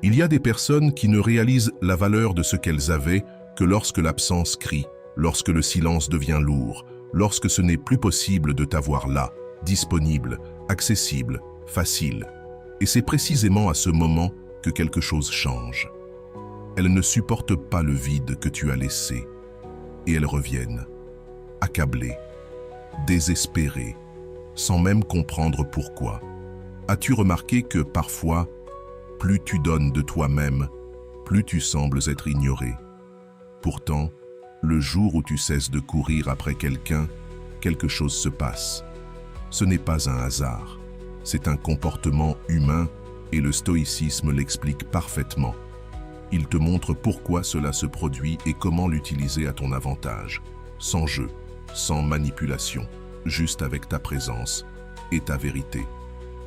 Il y a des personnes qui ne réalisent la valeur de ce qu'elles avaient que lorsque l'absence crie, lorsque le silence devient lourd, lorsque ce n'est plus possible de t'avoir là, disponible, accessible, facile. Et c'est précisément à ce moment que quelque chose change. Elles ne supportent pas le vide que tu as laissé, et elles reviennent, accablées, désespérées, sans même comprendre pourquoi. As-tu remarqué que parfois, plus tu donnes de toi-même, plus tu sembles être ignoré? Pourtant, le jour où tu cesses de courir après quelqu'un, quelque chose se passe. Ce n'est pas un hasard, c'est un comportement humain et le stoïcisme l'explique parfaitement. Il te montre pourquoi cela se produit et comment l'utiliser à ton avantage, sans jeu, sans manipulation, juste avec ta présence et ta vérité.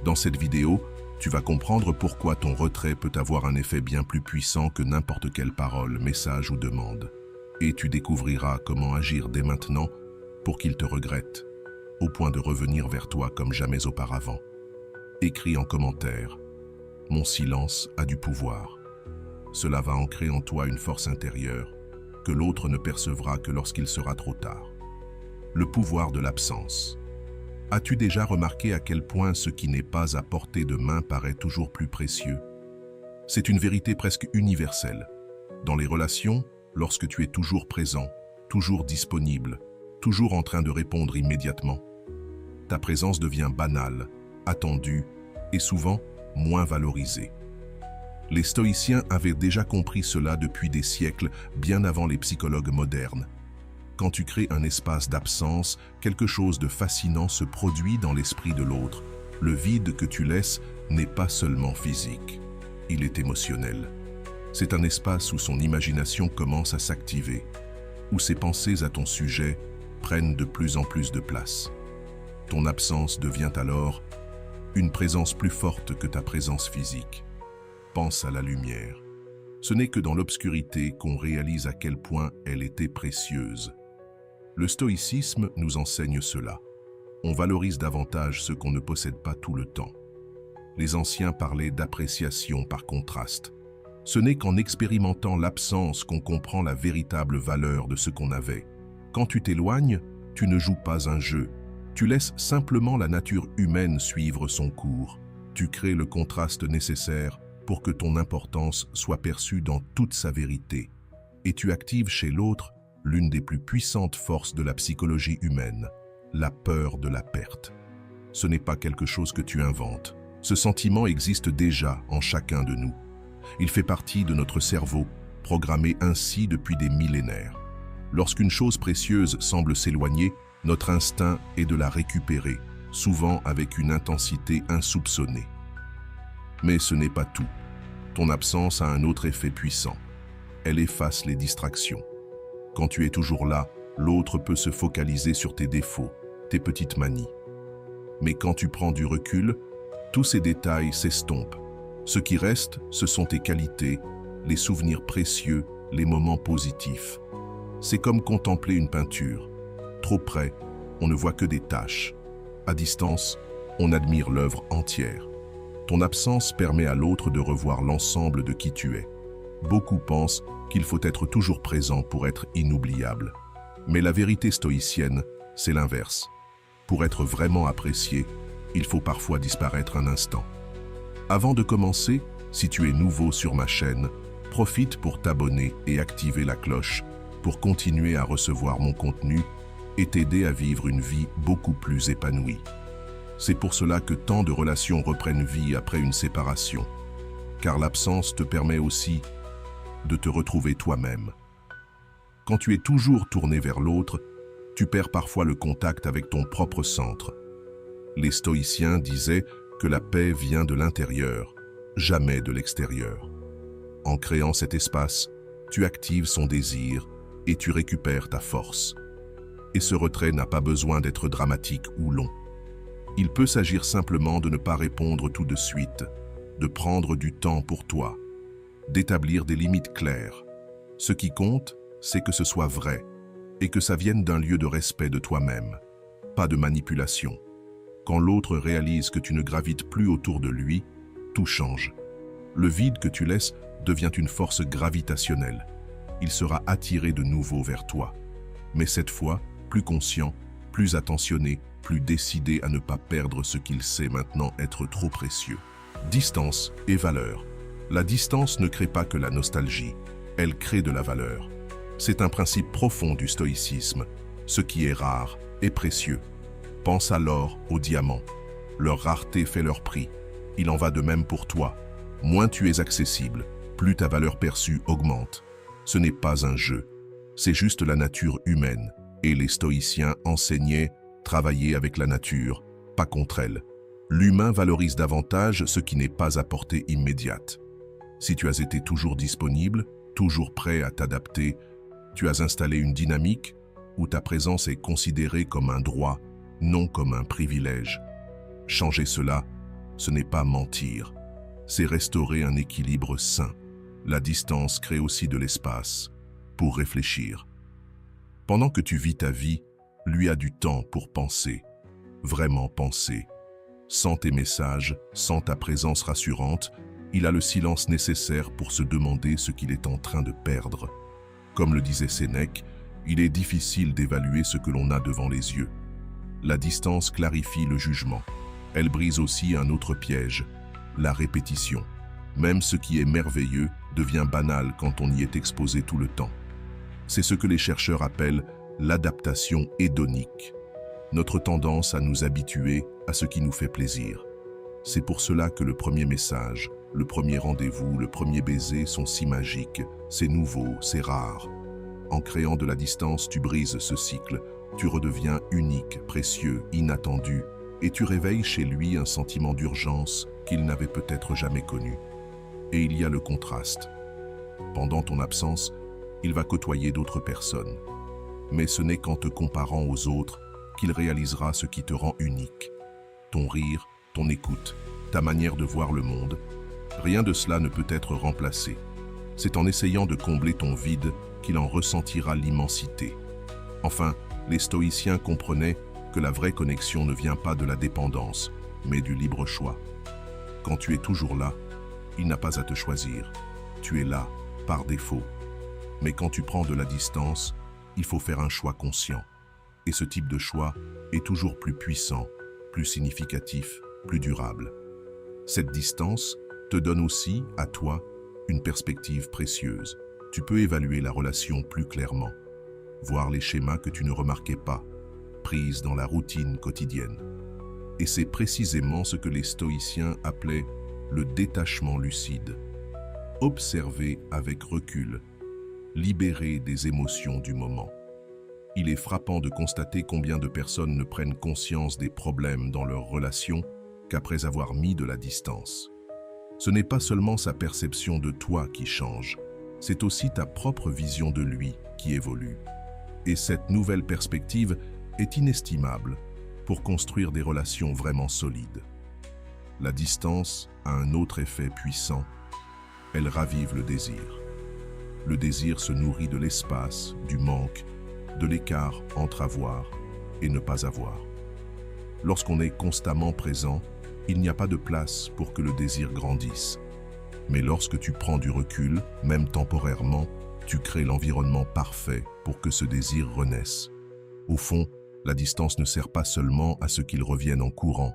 Dans cette vidéo, tu vas comprendre pourquoi ton retrait peut avoir un effet bien plus puissant que n'importe quelle parole, message ou demande. Et tu découvriras comment agir dès maintenant pour qu'il te regrette, au point de revenir vers toi comme jamais auparavant. Écris en commentaire « Mon silence a du pouvoir ». Cela va ancrer en toi une force intérieure que l'autre ne percevra que lorsqu'il sera trop tard. Le pouvoir de l'absence. As-tu déjà remarqué à quel point ce qui n'est pas à portée de main paraît toujours plus précieux? C'est une vérité presque universelle. Dans les relations, lorsque tu es toujours présent, toujours disponible, toujours en train de répondre immédiatement, ta présence devient banale, attendue et souvent moins valorisée. Les stoïciens avaient déjà compris cela depuis des siècles, bien avant les psychologues modernes. Quand tu crées un espace d'absence, quelque chose de fascinant se produit dans l'esprit de l'autre. Le vide que tu laisses n'est pas seulement physique, il est émotionnel. C'est un espace où son imagination commence à s'activer, où ses pensées à ton sujet prennent de plus en plus de place. Ton absence devient alors une présence plus forte que ta présence physique. Pense à la lumière. Ce n'est que dans l'obscurité qu'on réalise à quel point elle était précieuse. Le stoïcisme nous enseigne cela. On valorise davantage ce qu'on ne possède pas tout le temps. Les anciens parlaient d'appréciation par contraste. Ce n'est qu'en expérimentant l'absence qu'on comprend la véritable valeur de ce qu'on avait. Quand tu t'éloignes, tu ne joues pas un jeu. Tu laisses simplement la nature humaine suivre son cours. Tu crées le contraste nécessaire pour que ton importance soit perçue dans toute sa vérité. Et tu actives chez l'autre l'une des plus puissantes forces de la psychologie humaine, la peur de la perte. Ce n'est pas quelque chose que tu inventes. Ce sentiment existe déjà en chacun de nous. Il fait partie de notre cerveau, programmé ainsi depuis des millénaires. Lorsqu'une chose précieuse semble s'éloigner, notre instinct est de la récupérer, souvent avec une intensité insoupçonnée. Mais ce n'est pas tout. Ton absence a un autre effet puissant. Elle efface les distractions. Quand tu es toujours là, l'autre peut se focaliser sur tes défauts, tes petites manies. Mais quand tu prends du recul, tous ces détails s'estompent. Ce qui reste, ce sont tes qualités, les souvenirs précieux, les moments positifs. C'est comme contempler une peinture. Trop près, on ne voit que des taches. À distance, on admire l'œuvre entière. Ton absence permet à l'autre de revoir l'ensemble de qui tu es. Beaucoup pensent qu'il faut être toujours présent pour être inoubliable. Mais la vérité stoïcienne, c'est l'inverse. Pour être vraiment apprécié, il faut parfois disparaître un instant. Avant de commencer, si tu es nouveau sur ma chaîne, profite pour t'abonner et activer la cloche pour continuer à recevoir mon contenu et t'aider à vivre une vie beaucoup plus épanouie. C'est pour cela que tant de relations reprennent vie après une séparation, car l'absence te permet aussi de te retrouver toi-même. Quand tu es toujours tourné vers l'autre, tu perds parfois le contact avec ton propre centre. Les stoïciens disaient que la paix vient de l'intérieur, jamais de l'extérieur. En créant cet espace, tu actives son désir et tu récupères ta force. Et ce retrait n'a pas besoin d'être dramatique ou long. Il peut s'agir simplement de ne pas répondre tout de suite, de prendre du temps pour toi, d'établir des limites claires. Ce qui compte, c'est que ce soit vrai et que ça vienne d'un lieu de respect de toi-même, pas de manipulation. Quand l'autre réalise que tu ne gravites plus autour de lui, tout change. Le vide que tu laisses devient une force gravitationnelle. Il sera attiré de nouveau vers toi. Mais cette fois, plus conscient, plus attentionné, plus décidé à ne pas perdre ce qu'il sait maintenant être trop précieux. Distance et valeur. La distance ne crée pas que la nostalgie, elle crée de la valeur. C'est un principe profond du stoïcisme. Ce qui est rare est précieux. Pense à l'or, au diamant. Leur rareté fait leur prix. Il en va de même pour toi. Moins tu es accessible, plus ta valeur perçue augmente. Ce n'est pas un jeu, c'est juste la nature humaine. Et les stoïciens enseignaient travailler avec la nature, pas contre elle. L'humain valorise davantage ce qui n'est pas à portée immédiate. Si tu as été toujours disponible, toujours prêt à t'adapter, tu as installé une dynamique où ta présence est considérée comme un droit, non comme un privilège. Changer cela, ce n'est pas mentir, c'est restaurer un équilibre sain. La distance crée aussi de l'espace pour réfléchir. Pendant que tu vis ta vie, lui a du temps pour penser, vraiment penser. Sans tes messages, sans ta présence rassurante, il a le silence nécessaire pour se demander ce qu'il est en train de perdre. Comme le disait Sénèque, il est difficile d'évaluer ce que l'on a devant les yeux. La distance clarifie le jugement. Elle brise aussi un autre piège, la répétition. Même ce qui est merveilleux devient banal quand on y est exposé tout le temps. C'est ce que les chercheurs appellent l'adaptation hédonique. Notre tendance à nous habituer à ce qui nous fait plaisir. C'est pour cela que le premier message, le premier rendez-vous, le premier baiser sont si magiques, c'est nouveau, c'est rare. En créant de la distance, tu brises ce cycle, tu redeviens unique, précieux, inattendu, et tu réveilles chez lui un sentiment d'urgence qu'il n'avait peut-être jamais connu. Et il y a le contraste. Pendant ton absence, il va côtoyer d'autres personnes. Mais ce n'est qu'en te comparant aux autres qu'il réalisera ce qui te rend unique. Ton rire, ton écoute, ta manière de voir le monde, rien de cela ne peut être remplacé. C'est en essayant de combler ton vide qu'il en ressentira l'immensité. Enfin, les stoïciens comprenaient que la vraie connexion ne vient pas de la dépendance, mais du libre choix. Quand tu es toujours là, il n'a pas à te choisir. Tu es là, par défaut. Mais quand tu prends de la distance, il faut faire un choix conscient. Et ce type de choix est toujours plus puissant, plus significatif, plus durable. Cette distance te donne aussi, à toi, une perspective précieuse. Tu peux évaluer la relation plus clairement, voir les schémas que tu ne remarquais pas, prises dans la routine quotidienne. Et c'est précisément ce que les stoïciens appelaient le détachement lucide. Observer avec recul, libérer des émotions du moment. Il est frappant de constater combien de personnes ne prennent conscience des problèmes dans leurs relations qu'après avoir mis de la distance. Ce n'est pas seulement sa perception de toi qui change, c'est aussi ta propre vision de lui qui évolue. Et cette nouvelle perspective est inestimable pour construire des relations vraiment solides. La distance a un autre effet puissant. Elle ravive le désir. Le désir se nourrit de l'espace, du manque, de l'écart entre avoir et ne pas avoir. Lorsqu'on est constamment présent, il n'y a pas de place pour que le désir grandisse. Mais lorsque tu prends du recul, même temporairement, tu crées l'environnement parfait pour que ce désir renaisse. Au fond, la distance ne sert pas seulement à ce qu'il revienne en courant.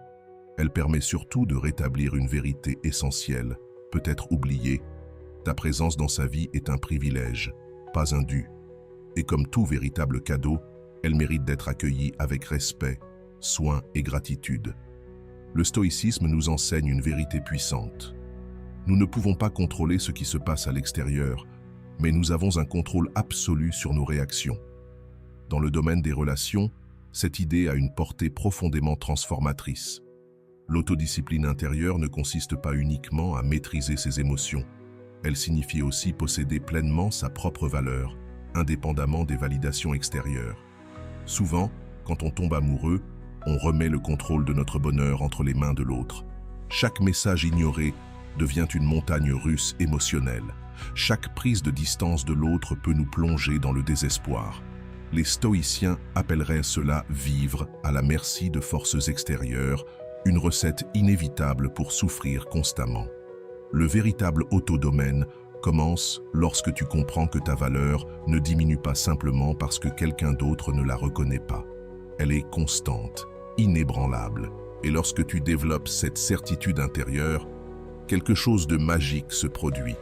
Elle permet surtout de rétablir une vérité essentielle, peut-être oubliée. Ta présence dans sa vie est un privilège, pas un dû. Et comme tout véritable cadeau, elle mérite d'être accueillie avec respect, soin et gratitude. Le stoïcisme nous enseigne une vérité puissante. Nous ne pouvons pas contrôler ce qui se passe à l'extérieur, mais nous avons un contrôle absolu sur nos réactions. Dans le domaine des relations, cette idée a une portée profondément transformatrice. L'autodiscipline intérieure ne consiste pas uniquement à maîtriser ses émotions. Elle signifie aussi posséder pleinement sa propre valeur, indépendamment des validations extérieures. Souvent, quand on tombe amoureux, on remet le contrôle de notre bonheur entre les mains de l'autre. Chaque message ignoré devient une montagne russe émotionnelle. Chaque prise de distance de l'autre peut nous plonger dans le désespoir. Les stoïciens appelleraient cela vivre à la merci de forces extérieures, une recette inévitable pour souffrir constamment. Le véritable autodomaine commence lorsque tu comprends que ta valeur ne diminue pas simplement parce que quelqu'un d'autre ne la reconnaît pas. Elle est constante, inébranlable. Et lorsque tu développes cette certitude intérieure, quelque chose de magique se produit.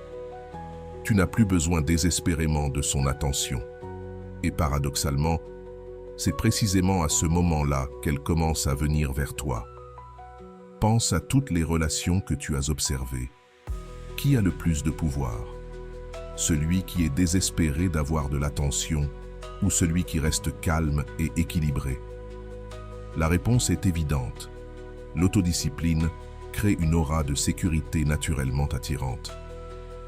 Tu n'as plus besoin désespérément de son attention. Et paradoxalement, c'est précisément à ce moment-là qu'elle commence à venir vers toi. Pense à toutes les relations que tu as observées. Qui a le plus de pouvoir? Celui qui est désespéré d'avoir de l'attention ou celui qui reste calme et équilibré? La réponse est évidente. L'autodiscipline crée une aura de sécurité naturellement attirante.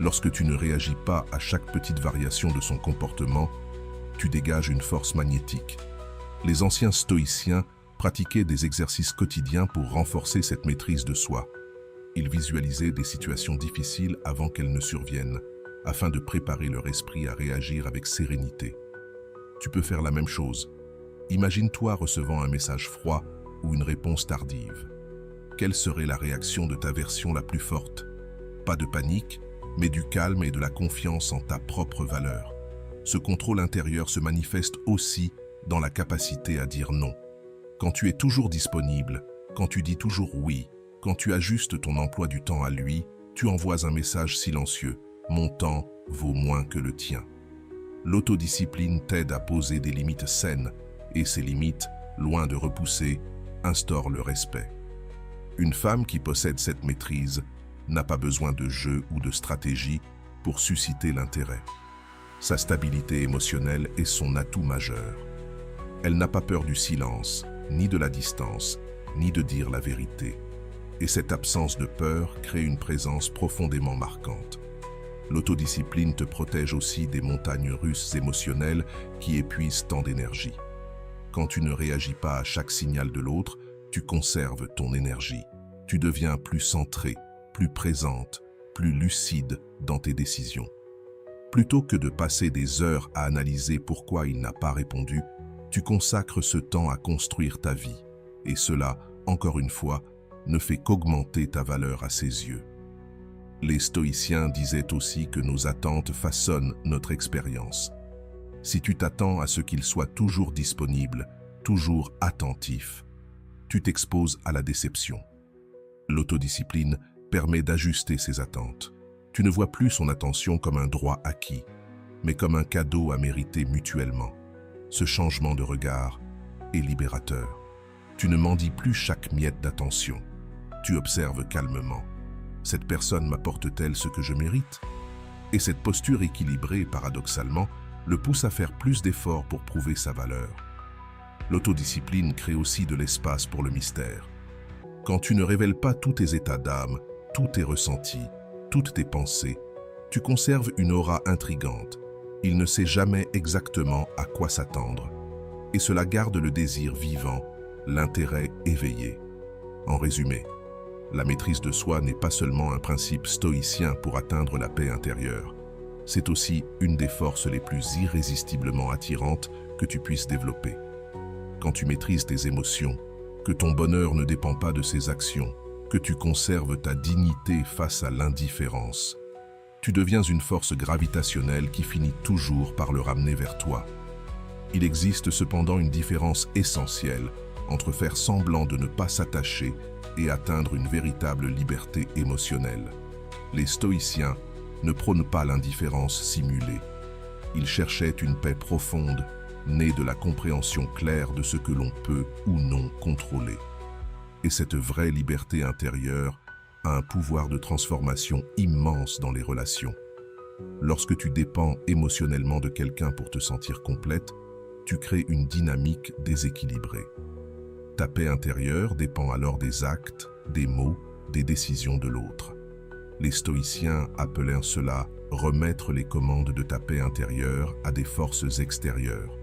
Lorsque tu ne réagis pas à chaque petite variation de son comportement, tu dégages une force magnétique. Les anciens stoïciens pratiquaient des exercices quotidiens pour renforcer cette maîtrise de soi. Ils visualisaient des situations difficiles avant qu'elles ne surviennent, afin de préparer leur esprit à réagir avec sérénité. Tu peux faire la même chose. Imagine-toi recevant un message froid ou une réponse tardive. Quelle serait la réaction de ta version la plus forte? Pas de panique, mais du calme et de la confiance en ta propre valeur. Ce contrôle intérieur se manifeste aussi dans la capacité à dire non. Quand tu es toujours disponible, quand tu dis toujours oui, quand tu ajustes ton emploi du temps à lui, tu envoies un message silencieux. Mon temps vaut moins que le tien. L'autodiscipline t'aide à poser des limites saines, et ces limites, loin de repousser, instaurent le respect. Une femme qui possède cette maîtrise n'a pas besoin de jeu ou de stratégie pour susciter l'intérêt. Sa stabilité émotionnelle est son atout majeur. Elle n'a pas peur du silence, ni de la distance, ni de dire la vérité. Et cette absence de peur crée une présence profondément marquante. L'autodiscipline te protège aussi des montagnes russes émotionnelles qui épuisent tant d'énergie. Quand tu ne réagis pas à chaque signal de l'autre, tu conserves ton énergie. Tu deviens plus centré, plus présente, plus lucide dans tes décisions. Plutôt que de passer des heures à analyser pourquoi il n'a pas répondu, tu consacres ce temps à construire ta vie. Et cela, encore une fois, ne fait qu'augmenter ta valeur à ses yeux. Les stoïciens disaient aussi que nos attentes façonnent notre expérience. Si tu t'attends à ce qu'il soit toujours disponible, toujours attentif, tu t'exposes à la déception. L'autodiscipline permet d'ajuster ses attentes. Tu ne vois plus son attention comme un droit acquis, mais comme un cadeau à mériter mutuellement. Ce changement de regard est libérateur. Tu ne mendies plus chaque miette d'attention. Tu observes calmement. Cette personne m'apporte-t-elle ce que je mérite? Et cette posture équilibrée, paradoxalement, le pousse à faire plus d'efforts pour prouver sa valeur. L'autodiscipline crée aussi de l'espace pour le mystère. Quand tu ne révèles pas tous tes états d'âme, tous tes ressentis, toutes tes pensées, tu conserves une aura intrigante. Il ne sait jamais exactement à quoi s'attendre. Et cela garde le désir vivant, l'intérêt éveillé. En résumé, la maîtrise de soi n'est pas seulement un principe stoïcien pour atteindre la paix intérieure. C'est aussi une des forces les plus irrésistiblement attirantes que tu puisses développer. Quand tu maîtrises tes émotions, que ton bonheur ne dépend pas de ses actions, que tu conserves ta dignité face à l'indifférence, tu deviens une force gravitationnelle qui finit toujours par le ramener vers toi. Il existe cependant une différence essentielle entre faire semblant de ne pas s'attacher et atteindre une véritable liberté émotionnelle. Les stoïciens ne prônent pas l'indifférence simulée. Ils cherchaient une paix profonde, née de la compréhension claire de ce que l'on peut ou non contrôler. Et cette vraie liberté intérieure a un pouvoir de transformation immense dans les relations. Lorsque tu dépends émotionnellement de quelqu'un pour te sentir complète, tu crées une dynamique déséquilibrée. Ta paix intérieure dépend alors des actes, des mots, des décisions de l'autre. Les stoïciens appelaient cela « remettre les commandes de ta paix intérieure à des forces extérieures ».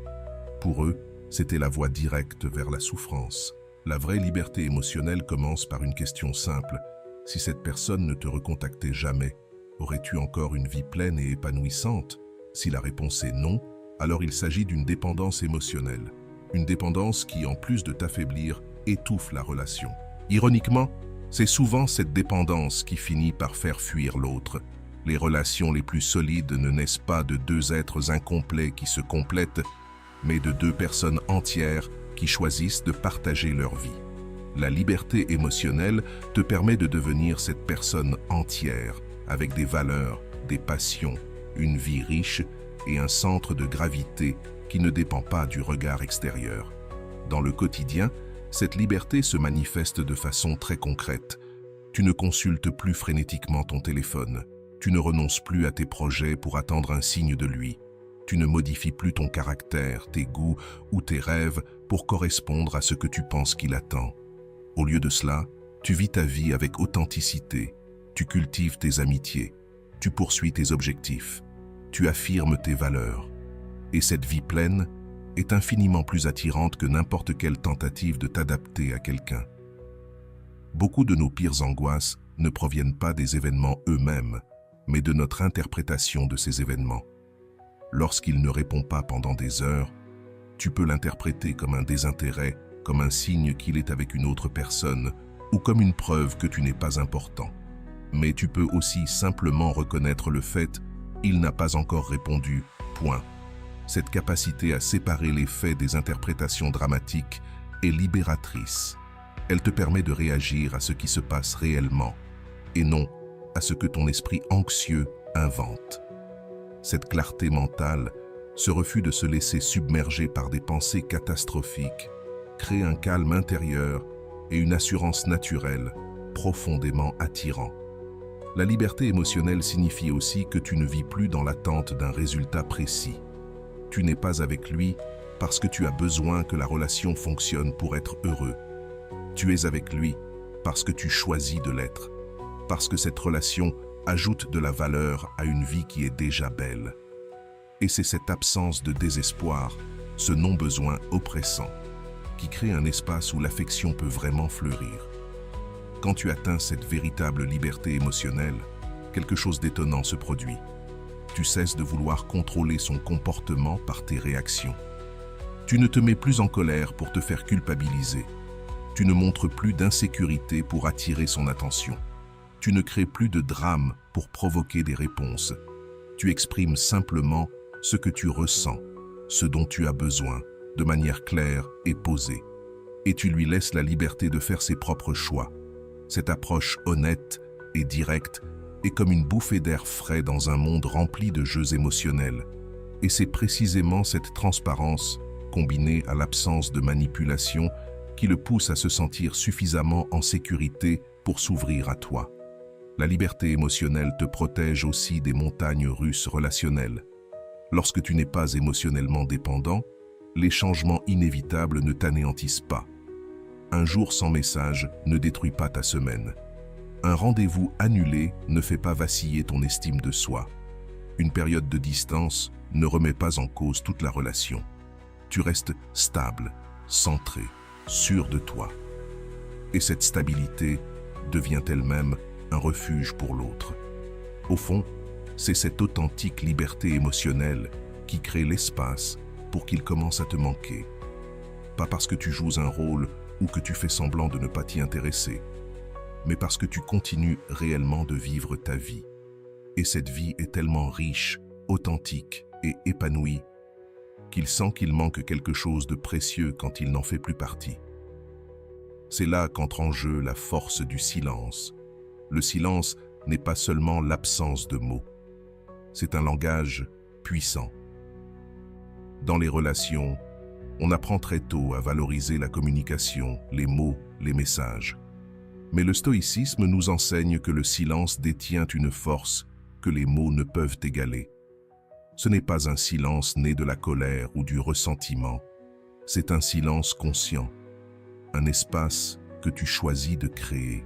Pour eux, c'était la voie directe vers la souffrance. La vraie liberté émotionnelle commence par une question simple. Si cette personne ne te recontactait jamais, aurais-tu encore une vie pleine et épanouissante? Si la réponse est non, alors il s'agit d'une dépendance émotionnelle. Une dépendance qui, en plus de t'affaiblir, étouffe la relation. Ironiquement, C'est souvent cette dépendance qui finit par faire fuir l'autre. Les relations les plus solides ne naissent pas de deux êtres incomplets qui se complètent, mais de deux personnes entières qui choisissent de partager leur vie. La liberté émotionnelle te permet de devenir cette personne entière, avec des valeurs, des passions, une vie riche et un centre de gravité qui ne dépend pas du regard extérieur. Dans le quotidien, cette liberté se manifeste de façon très concrète. Tu ne consultes plus frénétiquement ton téléphone. Tu ne renonces plus à tes projets pour attendre un signe de lui. Tu ne modifies plus ton caractère, tes goûts ou tes rêves pour correspondre à ce que tu penses qu'il attend. Au lieu de cela, tu vis ta vie avec authenticité. Tu cultives tes amitiés. Tu poursuis tes objectifs. Tu affirmes tes valeurs. Et cette vie pleine est infiniment plus attirante que n'importe quelle tentative de t'adapter à quelqu'un. Beaucoup de nos pires angoisses ne proviennent pas des événements eux-mêmes, mais de notre interprétation de ces événements. Lorsqu'il ne répond pas pendant des heures, tu peux l'interpréter comme un désintérêt, comme un signe qu'il est avec une autre personne, ou comme une preuve que tu n'es pas important. Mais tu peux aussi simplement reconnaître le fait « il n'a pas encore répondu, point ». Cette capacité à séparer les faits des interprétations dramatiques est libératrice. Elle te permet de réagir à ce qui se passe réellement, et non à ce que ton esprit anxieux invente. Cette clarté mentale, ce refus de se laisser submerger par des pensées catastrophiques, crée un calme intérieur et une assurance naturelle profondément attirant. La liberté émotionnelle signifie aussi que tu ne vis plus dans l'attente d'un résultat précis. Tu n'es pas avec lui parce que tu as besoin que la relation fonctionne pour être heureux. Tu es avec lui parce que tu choisis de l'être, parce que cette relation ajoute de la valeur à une vie qui est déjà belle. Et c'est cette absence de désespoir, ce non-besoin oppressant, qui crée un espace où l'affection peut vraiment fleurir. Quand tu atteins cette véritable liberté émotionnelle, quelque chose d'étonnant se produit. Tu cesses de vouloir contrôler son comportement par tes réactions. Tu ne te mets plus en colère pour te faire culpabiliser. Tu ne montres plus d'insécurité pour attirer son attention. Tu ne crées plus de drame pour provoquer des réponses. Tu exprimes simplement ce que tu ressens, ce dont tu as besoin, de manière claire et posée. Et tu lui laisses la liberté de faire ses propres choix. Cette approche honnête et directe est comme une bouffée d'air frais dans un monde rempli de jeux émotionnels. Et c'est précisément cette transparence, combinée à l'absence de manipulation, qui le pousse à se sentir suffisamment en sécurité pour s'ouvrir à toi. La liberté émotionnelle te protège aussi des montagnes russes relationnelles. Lorsque tu n'es pas émotionnellement dépendant, les changements inévitables ne t'anéantissent pas. Un jour sans message ne détruit pas ta semaine. Un rendez-vous annulé ne fait pas vaciller ton estime de soi. Une période de distance ne remet pas en cause toute la relation. Tu restes stable, centré, sûr de toi. Et cette stabilité devient elle-même un refuge pour l'autre. Au fond, c'est cette authentique liberté émotionnelle qui crée l'espace pour qu'il commence à te manquer. Pas parce que tu joues un rôle ou que tu fais semblant de ne pas t'y intéresser, mais parce que tu continues réellement de vivre ta vie. Et cette vie est tellement riche, authentique et épanouie qu'il sent qu'il manque quelque chose de précieux quand il n'en fait plus partie. C'est là qu'entre en jeu la force du silence. Le silence n'est pas seulement l'absence de mots. C'est un langage puissant. Dans les relations, on apprend très tôt à valoriser la communication, les mots, les messages. Mais le stoïcisme nous enseigne que le silence détient une force que les mots ne peuvent égaler. Ce n'est pas un silence né de la colère ou du ressentiment. C'est un silence conscient, un espace que tu choisis de créer.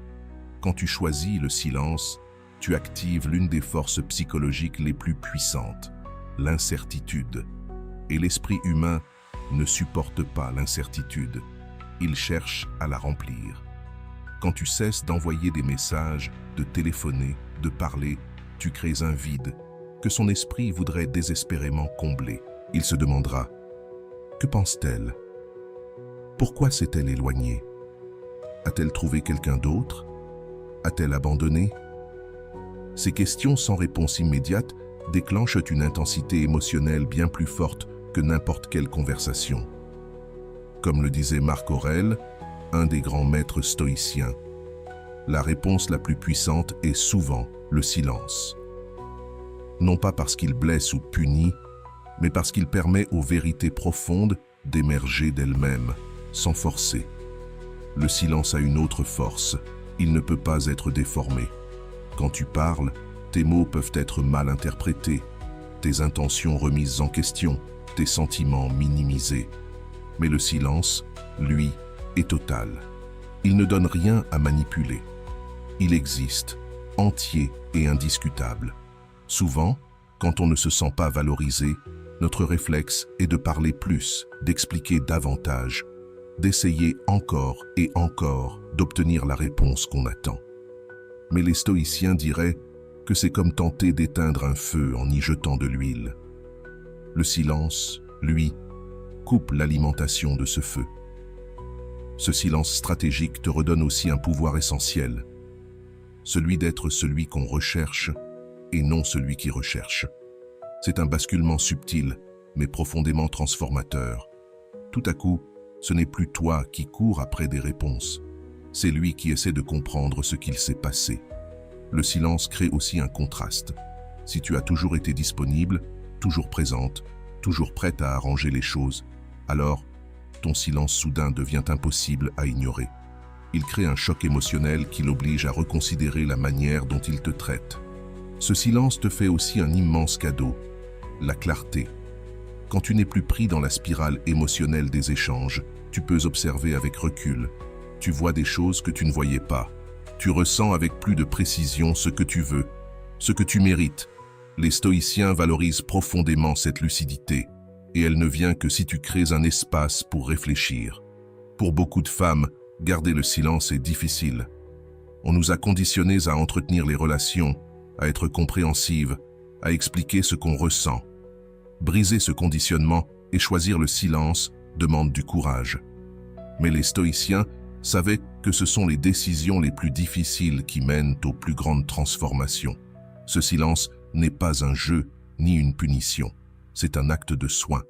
Quand tu choisis le silence, tu actives l'une des forces psychologiques les plus puissantes, l'incertitude. Et l'esprit humain ne supporte pas l'incertitude, il cherche à la remplir. Quand tu cesses d'envoyer des messages, de téléphoner, de parler, tu crées un vide que son esprit voudrait désespérément combler. Il se demandera « Que pense-t-elle? Pourquoi s'est-elle éloignée? A-t-elle trouvé quelqu'un d'autre? A-t-elle abandonné? Ces questions sans réponse immédiate déclenchent une intensité émotionnelle bien plus forte que n'importe quelle conversation. Comme le disait Marc Aurèle, un des grands maîtres stoïciens, la réponse la plus puissante est souvent le silence. Non pas parce qu'il blesse ou punit, mais parce qu'il permet aux vérités profondes d'émerger d'elles-mêmes, sans forcer. Le silence a une autre force, il ne peut pas être déformé. Quand tu parles, tes mots peuvent être mal interprétés, tes intentions remises en question, tes sentiments minimisés. Mais le silence, lui, est total. Il ne donne rien à manipuler. Il existe, entier et indiscutable. Souvent, quand on ne se sent pas valorisé, notre réflexe est de parler plus, d'expliquer davantage, d'essayer encore et encore d'obtenir la réponse qu'on attend. Mais les stoïciens diraient que c'est comme tenter d'éteindre un feu en y jetant de l'huile. Le silence, lui, coupe l'alimentation de ce feu. Ce silence stratégique te redonne aussi un pouvoir essentiel, celui d'être celui qu'on recherche et non celui qui recherche. C'est un basculement subtil, mais profondément transformateur. Tout à coup, ce n'est plus toi qui cours après des réponses, c'est lui qui essaie de comprendre ce qu'il s'est passé. Le silence crée aussi un contraste. Si tu as toujours été disponible, toujours présente, toujours prête à arranger les choses, alors ton silence soudain devient impossible à ignorer. Il crée un choc émotionnel qui l'oblige à reconsidérer la manière dont il te traite. Ce silence te fait aussi un immense cadeau, la clarté. Quand tu n'es plus pris dans la spirale émotionnelle des échanges, tu peux observer avec recul. Tu vois des choses que tu ne voyais pas. Tu ressens avec plus de précision ce que tu veux, ce que tu mérites. Les stoïciens valorisent profondément cette lucidité, et elle ne vient que si tu crées un espace pour réfléchir. Pour beaucoup de femmes, garder le silence est difficile. On nous a conditionnés à entretenir les relations, à être compréhensives, à expliquer ce qu'on ressent. Briser ce conditionnement et choisir le silence demande du courage. Mais les stoïciens savaient que ce sont les décisions les plus difficiles qui mènent aux plus grandes transformations. Ce silence n'est pas un jeu ni une punition, c'est un acte de soin.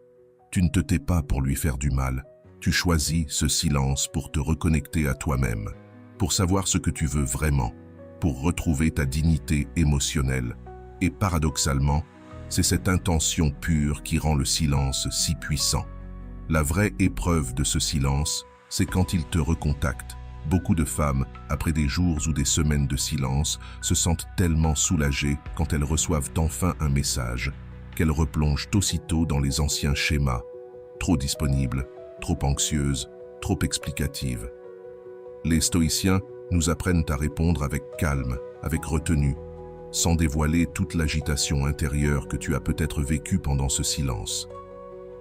Tu ne te tais pas pour lui faire du mal, tu choisis ce silence pour te reconnecter à toi-même, pour savoir ce que tu veux vraiment, pour retrouver ta dignité émotionnelle. Et paradoxalement, c'est cette intention pure qui rend le silence si puissant. La vraie épreuve de ce silence, c'est quand il te recontacte. Beaucoup de femmes, après des jours ou des semaines de silence, se sentent tellement soulagées quand elles reçoivent enfin un message, qu'elles replongent aussitôt dans les anciens schémas, trop disponibles, trop anxieuses, trop explicatives. Les stoïciens nous apprennent à répondre avec calme, avec retenue, sans dévoiler toute l'agitation intérieure que tu as peut-être vécue pendant ce silence.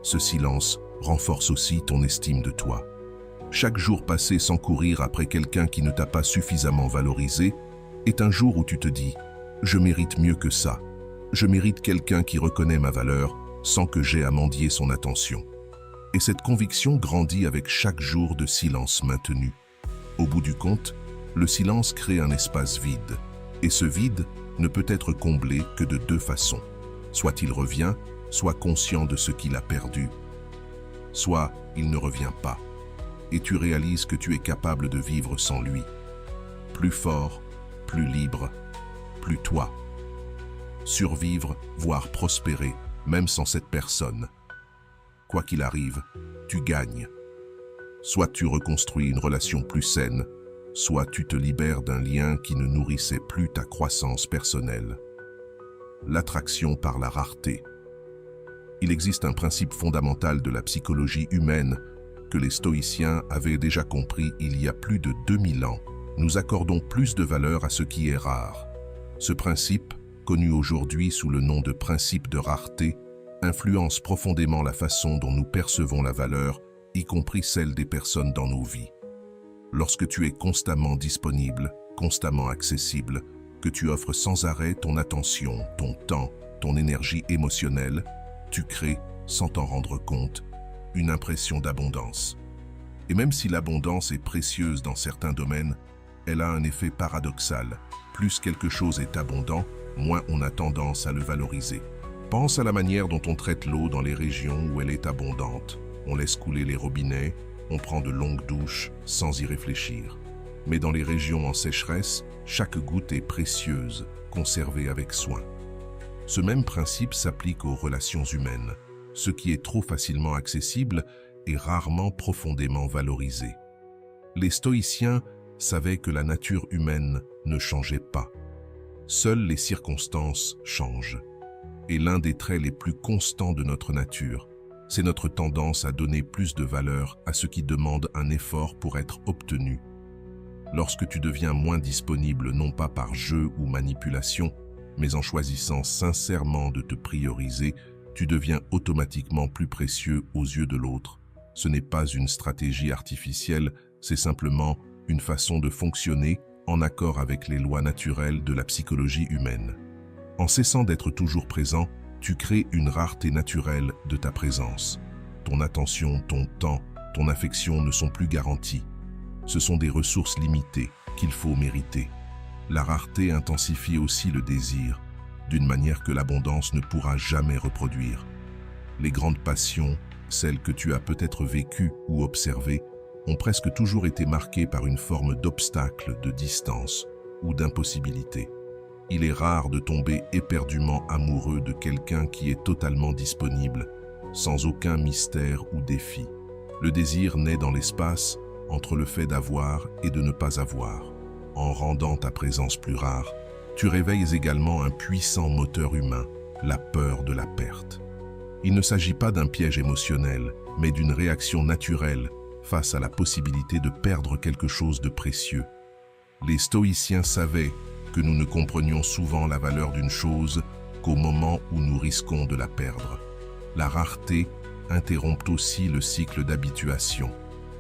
Ce silence renforce aussi ton estime de toi. Chaque jour passé sans courir après quelqu'un qui ne t'a pas suffisamment valorisé est un jour où tu te dis « Je mérite mieux que ça. Je mérite quelqu'un qui reconnaît ma valeur sans que j'aie à mendier son attention. » Et cette conviction grandit avec chaque jour de silence maintenu. Au bout du compte, le silence crée un espace vide. Et ce vide ne peut être comblé que de deux façons. Soit il revient, soit conscient de ce qu'il a perdu. Soit il ne revient pas. Et tu réalises que tu es capable de vivre sans lui. Plus fort, plus libre, plus toi. Survivre, voire prospérer, même sans cette personne. Quoi qu'il arrive, tu gagnes. Soit tu reconstruis une relation plus saine, soit tu te libères d'un lien qui ne nourrissait plus ta croissance personnelle. L'attraction par la rareté. Il existe un principe fondamental de la psychologie humaine que les stoïciens avaient déjà compris il y a plus de 2000 ans. Nous accordons plus de valeur à ce qui est rare. Ce principe, connu aujourd'hui sous le nom de principe de rareté, influence profondément la façon dont nous percevons la valeur, y compris celle des personnes dans nos vies. Lorsque tu es constamment disponible, constamment accessible, que tu offres sans arrêt ton attention, ton temps, ton énergie émotionnelle, tu crées, sans t'en rendre compte, une impression d'abondance. Et même si l'abondance est précieuse dans certains domaines, elle a un effet paradoxal. Plus quelque chose est abondant, moins on a tendance à le valoriser. Pense à la manière dont on traite l'eau dans les régions où elle est abondante. On laisse couler les robinets, on prend de longues douches sans y réfléchir. Mais dans les régions en sécheresse, chaque goutte est précieuse, conservée avec soin. Ce même principe s'applique aux relations humaines. Ce qui est trop facilement accessible est rarement profondément valorisé. Les stoïciens savaient que la nature humaine ne changeait pas. Seules les circonstances changent. Et l'un des traits les plus constants de notre nature, c'est notre tendance à donner plus de valeur à ce qui demande un effort pour être obtenu. Lorsque tu deviens moins disponible non pas par jeu ou manipulation, mais en choisissant sincèrement de te prioriser, tu deviens automatiquement plus précieux aux yeux de l'autre. Ce n'est pas une stratégie artificielle, c'est simplement une façon de fonctionner en accord avec les lois naturelles de la psychologie humaine. En cessant d'être toujours présent, tu crées une rareté naturelle de ta présence. Ton attention, ton temps, ton affection ne sont plus garantis. Ce sont des ressources limitées qu'il faut mériter. La rareté intensifie aussi le désir, d'une manière que l'abondance ne pourra jamais reproduire. Les grandes passions, celles que tu as peut-être vécues ou observées, ont presque toujours été marquées par une forme d'obstacle, de distance ou d'impossibilité. Il est rare de tomber éperdument amoureux de quelqu'un qui est totalement disponible, sans aucun mystère ou défi. Le désir naît dans l'espace, entre le fait d'avoir et de ne pas avoir. En rendant ta présence plus rare, tu réveilles également un puissant moteur humain, la peur de la perte. Il ne s'agit pas d'un piège émotionnel, mais d'une réaction naturelle face à la possibilité de perdre quelque chose de précieux. Les stoïciens savaient que nous ne comprenions souvent la valeur d'une chose qu'au moment où nous risquons de la perdre. La rareté interrompt aussi le cycle d'habituation.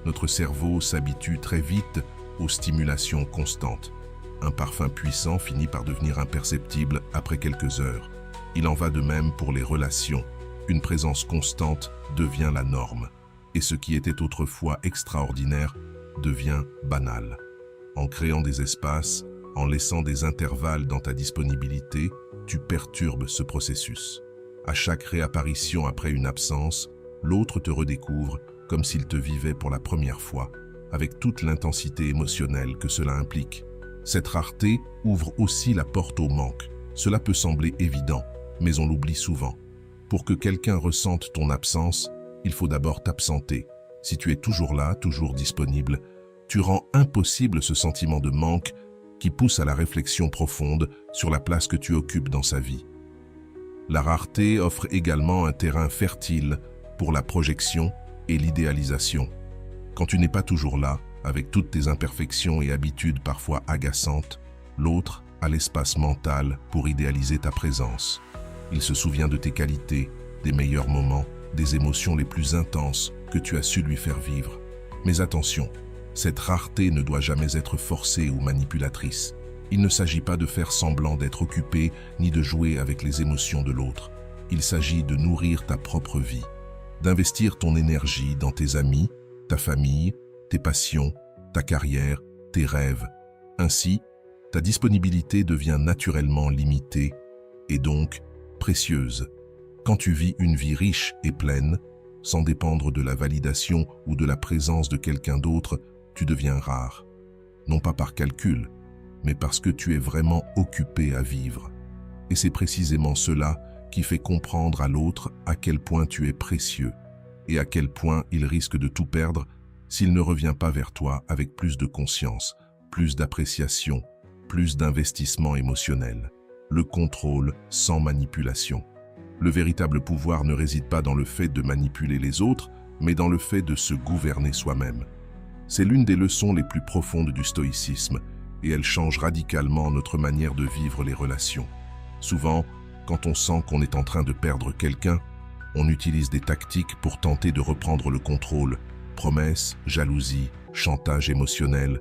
Notre cerveau s'habitue très vite aux stimulations constantes. Un parfum puissant finit par devenir imperceptible après quelques heures. Il en va de même pour les relations. Une présence constante devient la norme. Et ce qui était autrefois extraordinaire devient banal. En créant des espaces, en laissant des intervalles dans ta disponibilité, tu perturbes ce processus. À chaque réapparition après une absence, l'autre te redécouvre comme s'il te vivait pour la première fois, avec toute l'intensité émotionnelle que cela implique. Cette rareté ouvre aussi la porte au manque. Cela peut sembler évident, mais on l'oublie souvent. Pour que quelqu'un ressente ton absence, il faut d'abord t'absenter. Si tu es toujours là, toujours disponible, tu rends impossible ce sentiment de manque qui pousse à la réflexion profonde sur la place que tu occupes dans sa vie. La rareté offre également un terrain fertile pour la projection et l'idéalisation. Quand tu n'es pas toujours là, avec toutes tes imperfections et habitudes parfois agaçantes, l'autre a l'espace mental pour idéaliser ta présence. Il se souvient de tes qualités, des meilleurs moments, des émotions les plus intenses que tu as su lui faire vivre. Mais attention, cette rareté ne doit jamais être forcée ou manipulatrice. Il ne s'agit pas de faire semblant d'être occupé ni de jouer avec les émotions de l'autre. Il s'agit de nourrir ta propre vie, d'investir ton énergie dans tes amis, ta famille, tes passions, ta carrière, tes rêves. Ainsi, ta disponibilité devient naturellement limitée et donc précieuse. Quand tu vis une vie riche et pleine, sans dépendre de la validation ou de la présence de quelqu'un d'autre, tu deviens rare. Non pas par calcul, mais parce que tu es vraiment occupé à vivre. Et c'est précisément cela qui fait comprendre à l'autre à quel point tu es précieux et à quel point il risque de tout perdre s'il ne revient pas vers toi avec plus de conscience, plus d'appréciation, plus d'investissement émotionnel. Le contrôle sans manipulation. Le véritable pouvoir ne réside pas dans le fait de manipuler les autres, mais dans le fait de se gouverner soi-même. C'est l'une des leçons les plus profondes du stoïcisme, et elle change radicalement notre manière de vivre les relations. Souvent, quand on sent qu'on est en train de perdre quelqu'un, on utilise des tactiques pour tenter de reprendre le contrôle. Promesses, jalousie, chantage émotionnel.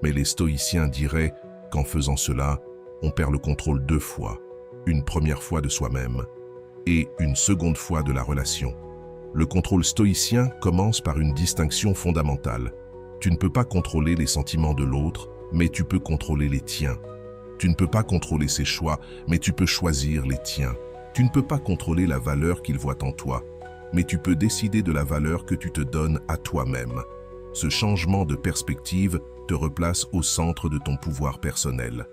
Mais les stoïciens diraient qu'en faisant cela, on perd le contrôle 2 fois. Une première fois de soi-même et une seconde fois de la relation. Le contrôle stoïcien commence par une distinction fondamentale. Tu ne peux pas contrôler les sentiments de l'autre, mais tu peux contrôler les tiens. Tu ne peux pas contrôler ses choix, mais tu peux choisir les tiens. Tu ne peux pas contrôler la valeur qu'il voit en toi, mais tu peux décider de la valeur que tu te donnes à toi-même. Ce changement de perspective te replace au centre de ton pouvoir personnel.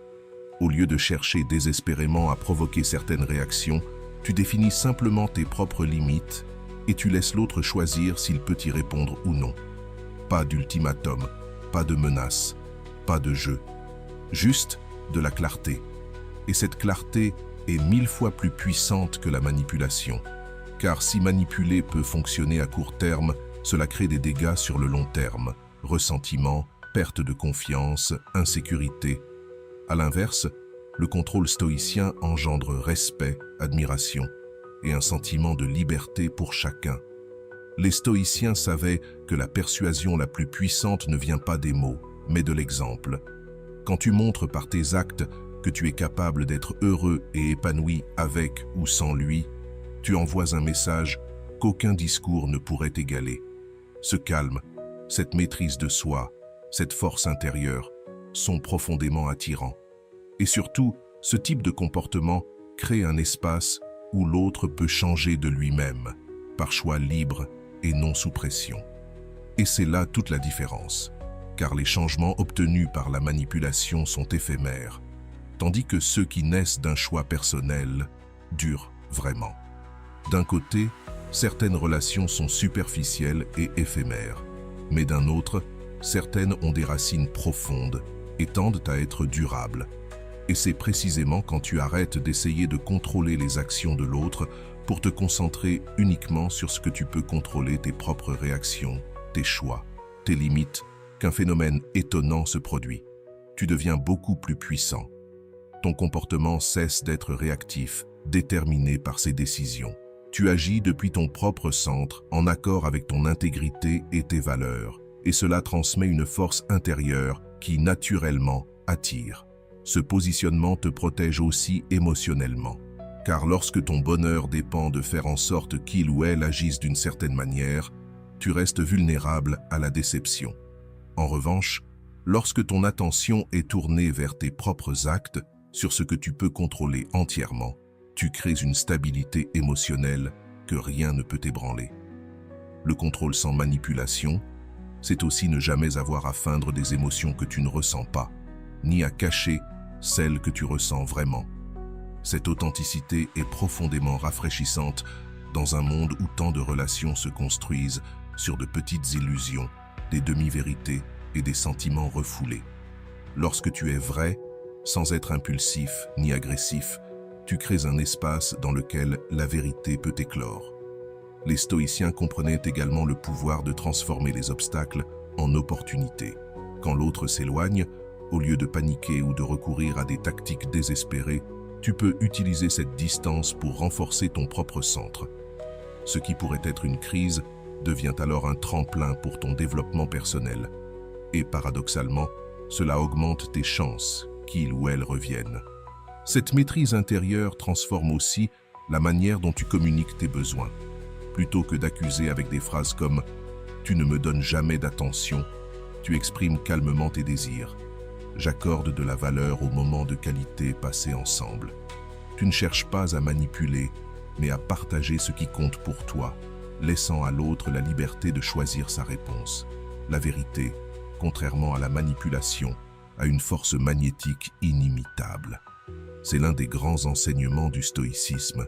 Au lieu de chercher désespérément à provoquer certaines réactions, tu définis simplement tes propres limites et tu laisses l'autre choisir s'il peut y répondre ou non. Pas d'ultimatum, pas de menace, pas de jeu. Juste de la clarté. Et cette clarté est 1000 fois plus puissante que la manipulation. Car si manipuler peut fonctionner à court terme, cela crée des dégâts sur le long terme. Ressentiment, perte de confiance, insécurité. À l'inverse, le contrôle stoïcien engendre respect, admiration et un sentiment de liberté pour chacun. Les stoïciens savaient que la persuasion la plus puissante ne vient pas des mots, mais de l'exemple. Quand tu montres par tes actes que tu es capable d'être heureux et épanoui avec ou sans lui, tu envoies un message qu'aucun discours ne pourrait égaler. Ce calme, cette maîtrise de soi, cette force intérieure sont profondément attirants. Et surtout, ce type de comportement crée un espace où l'autre peut changer de lui-même, par choix libre et non sous pression. Et c'est là toute la différence, car les changements obtenus par la manipulation sont éphémères, tandis que ceux qui naissent d'un choix personnel durent vraiment. D'un côté, certaines relations sont superficielles et éphémères, mais d'un autre, certaines ont des racines profondes et tendent à être durables. Et c'est précisément quand tu arrêtes d'essayer de contrôler les actions de l'autre pour te concentrer uniquement sur ce que tu peux contrôler, tes propres réactions, tes choix, tes limites, qu'un phénomène étonnant se produit. Tu deviens beaucoup plus puissant. Ton comportement cesse d'être réactif, déterminé par ses décisions. Tu agis depuis ton propre centre, en accord avec ton intégrité et tes valeurs, et cela transmet une force intérieure qui, naturellement, attire. Ce positionnement te protège aussi émotionnellement, car lorsque ton bonheur dépend de faire en sorte qu'il ou elle agisse d'une certaine manière, tu restes vulnérable à la déception. En revanche, lorsque ton attention est tournée vers tes propres actes, sur ce que tu peux contrôler entièrement, tu crées une stabilité émotionnelle que rien ne peut ébranler. Le contrôle sans manipulation, c'est aussi ne jamais avoir à feindre des émotions que tu ne ressens pas, ni à cacher celles que tu ressens vraiment. Cette authenticité est profondément rafraîchissante dans un monde où tant de relations se construisent sur de petites illusions, des demi-vérités et des sentiments refoulés. Lorsque tu es vrai, sans être impulsif ni agressif, tu crées un espace dans lequel la vérité peut éclore. Les stoïciens comprenaient également le pouvoir de transformer les obstacles en opportunités. Quand l'autre s'éloigne, au lieu de paniquer ou de recourir à des tactiques désespérées, tu peux utiliser cette distance pour renforcer ton propre centre. Ce qui pourrait être une crise devient alors un tremplin pour ton développement personnel. Et paradoxalement, cela augmente tes chances qu'il ou elle revienne. Cette maîtrise intérieure transforme aussi la manière dont tu communiques tes besoins. Plutôt que d'accuser avec des phrases comme « tu ne me donnes jamais d'attention », tu exprimes calmement tes désirs. J'accorde de la valeur aux moments de qualité passés ensemble. Tu ne cherches pas à manipuler, mais à partager ce qui compte pour toi, laissant à l'autre la liberté de choisir sa réponse. La vérité, contrairement à la manipulation, a une force magnétique inimitable. C'est l'un des grands enseignements du stoïcisme.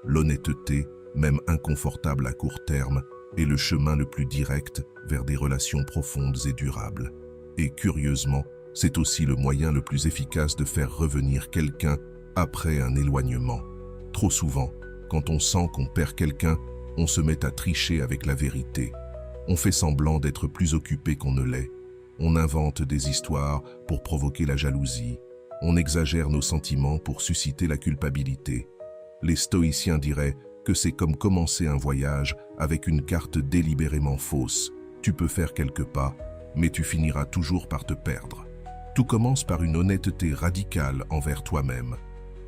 L'honnêteté, même inconfortable à court terme, est le chemin le plus direct vers des relations profondes et durables. Et curieusement, c'est aussi le moyen le plus efficace de faire revenir quelqu'un après un éloignement. Trop souvent, quand on sent qu'on perd quelqu'un, on se met à tricher avec la vérité. On fait semblant d'être plus occupé qu'on ne l'est. On invente des histoires pour provoquer la jalousie. On exagère nos sentiments pour susciter la culpabilité. Les stoïciens diraient que c'est comme commencer un voyage avec une carte délibérément fausse. Tu peux faire quelques pas, mais tu finiras toujours par te perdre. Tout commence par une honnêteté radicale envers toi-même.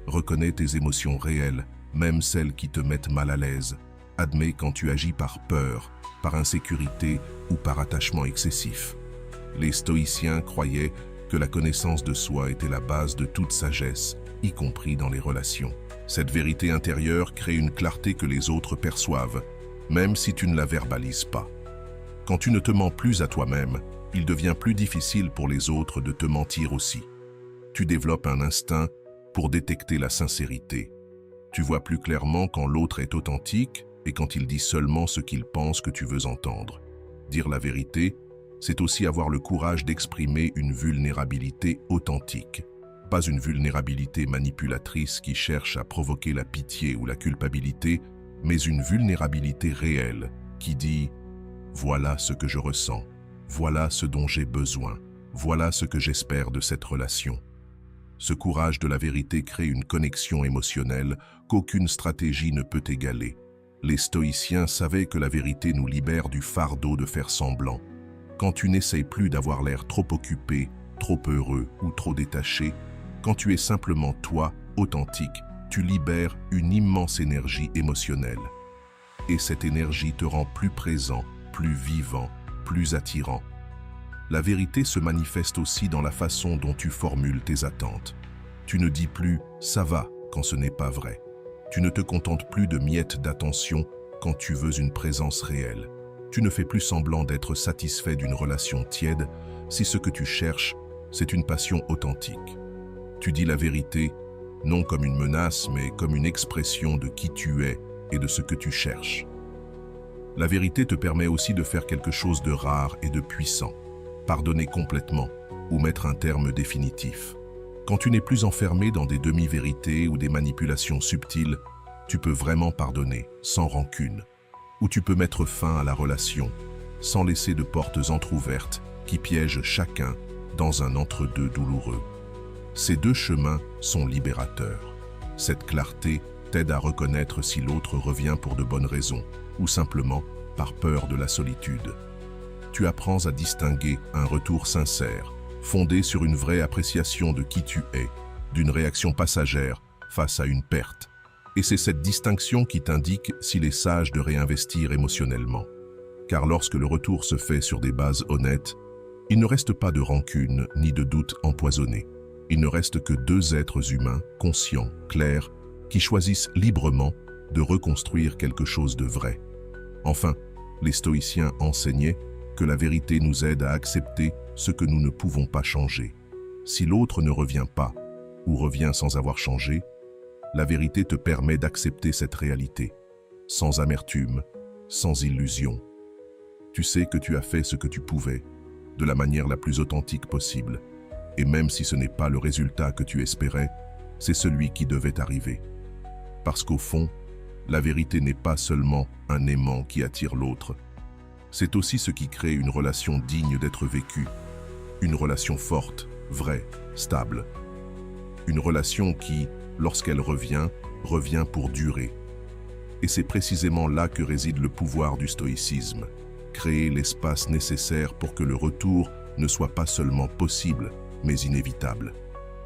Reconnais tes émotions réelles, même celles qui te mettent mal à l'aise. Admets quand tu agis par peur, par insécurité ou par attachement excessif. Les stoïciens croyaient que la connaissance de soi était la base de toute sagesse, y compris dans les relations. Cette vérité intérieure crée une clarté que les autres perçoivent, même si tu ne la verbalises pas. Quand tu ne te mens plus à toi-même, il devient plus difficile pour les autres de te mentir aussi. Tu développes un instinct pour détecter la sincérité. Tu vois plus clairement quand l'autre est authentique et quand il dit seulement ce qu'il pense que tu veux entendre. Dire la vérité, c'est aussi avoir le courage d'exprimer une vulnérabilité authentique. Pas une vulnérabilité manipulatrice qui cherche à provoquer la pitié ou la culpabilité, mais une vulnérabilité réelle qui dit « Voilà ce que je ressens, voilà ce dont j'ai besoin, voilà ce que j'espère de cette relation ». Ce courage de la vérité crée une connexion émotionnelle qu'aucune stratégie ne peut égaler. Les stoïciens savaient que la vérité nous libère du fardeau de faire semblant. Quand tu n'essayes plus d'avoir l'air trop occupé, trop heureux ou trop détaché, quand tu es simplement toi, authentique, tu libères une immense énergie émotionnelle. Et cette énergie te rend plus présent, plus vivant, plus attirant. La vérité se manifeste aussi dans la façon dont tu formules tes attentes. Tu ne dis plus « ça va » quand ce n'est pas vrai. Tu ne te contentes plus de miettes d'attention quand tu veux une présence réelle. Tu ne fais plus semblant d'être satisfait d'une relation tiède si ce que tu cherches, c'est une passion authentique. Tu dis la vérité, non comme une menace, mais comme une expression de qui tu es et de ce que tu cherches. La vérité te permet aussi de faire quelque chose de rare et de puissant. Pardonner complètement ou mettre un terme définitif. Quand tu n'es plus enfermé dans des demi-vérités ou des manipulations subtiles, tu peux vraiment pardonner, sans rancune. Ou tu peux mettre fin à la relation, sans laisser de portes entr'ouvertes qui piègent chacun dans un entre-deux douloureux. Ces deux chemins sont libérateurs. Cette clarté t'aide à reconnaître si l'autre revient pour de bonnes raisons ou simplement par peur de la solitude. Tu apprends à distinguer un retour sincère, fondé sur une vraie appréciation de qui tu es, d'une réaction passagère face à une perte. Et c'est cette distinction qui t'indique s'il est sage de réinvestir émotionnellement. Car lorsque le retour se fait sur des bases honnêtes, il ne reste pas de rancune ni de doute empoisonné. Il ne reste que deux êtres humains, conscients, clairs, qui choisissent librement de reconstruire quelque chose de vrai. Enfin, les stoïciens enseignaient que la vérité nous aide à accepter ce que nous ne pouvons pas changer. Si l'autre ne revient pas, ou revient sans avoir changé, la vérité te permet d'accepter cette réalité, sans amertume, sans illusion. Tu sais que tu as fait ce que tu pouvais, de la manière la plus authentique possible, et même si ce n'est pas le résultat que tu espérais, c'est celui qui devait arriver. Parce qu'au fond, la vérité n'est pas seulement un aimant qui attire l'autre, c'est aussi ce qui crée une relation digne d'être vécue, une relation forte, vraie, stable. Une relation qui, lorsqu'elle revient, revient pour durer. Et c'est précisément là que réside le pouvoir du stoïcisme, créer l'espace nécessaire pour que le retour ne soit pas seulement possible, mais inévitable.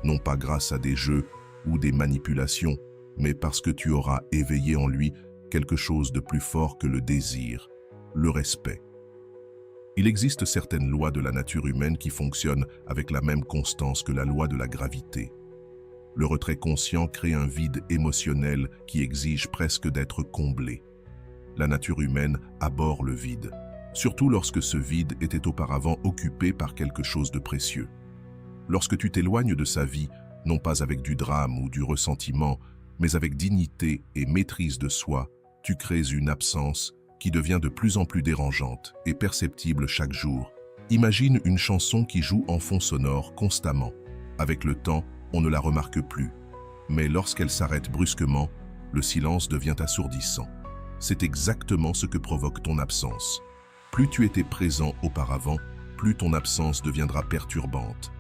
Non pas grâce à des jeux ou des manipulations, mais parce que tu auras éveillé en lui quelque chose de plus fort que le désir, le respect. Il existe certaines lois de la nature humaine qui fonctionnent avec la même constance que la loi de la gravité. Le retrait conscient crée un vide émotionnel qui exige presque d'être comblé. La nature humaine abhorre le vide, surtout lorsque ce vide était auparavant occupé par quelque chose de précieux. Lorsque tu t'éloignes de sa vie, non pas avec du drame ou du ressentiment, mais avec dignité et maîtrise de soi, tu crées une absence qui devient de plus en plus dérangeante et perceptible chaque jour. Imagine une chanson qui joue en fond sonore constamment. Avec le temps, on ne la remarque plus. Mais lorsqu'elle s'arrête brusquement, le silence devient assourdissant. C'est exactement ce que provoque ton absence. Plus tu étais présent auparavant, plus ton absence deviendra perturbante.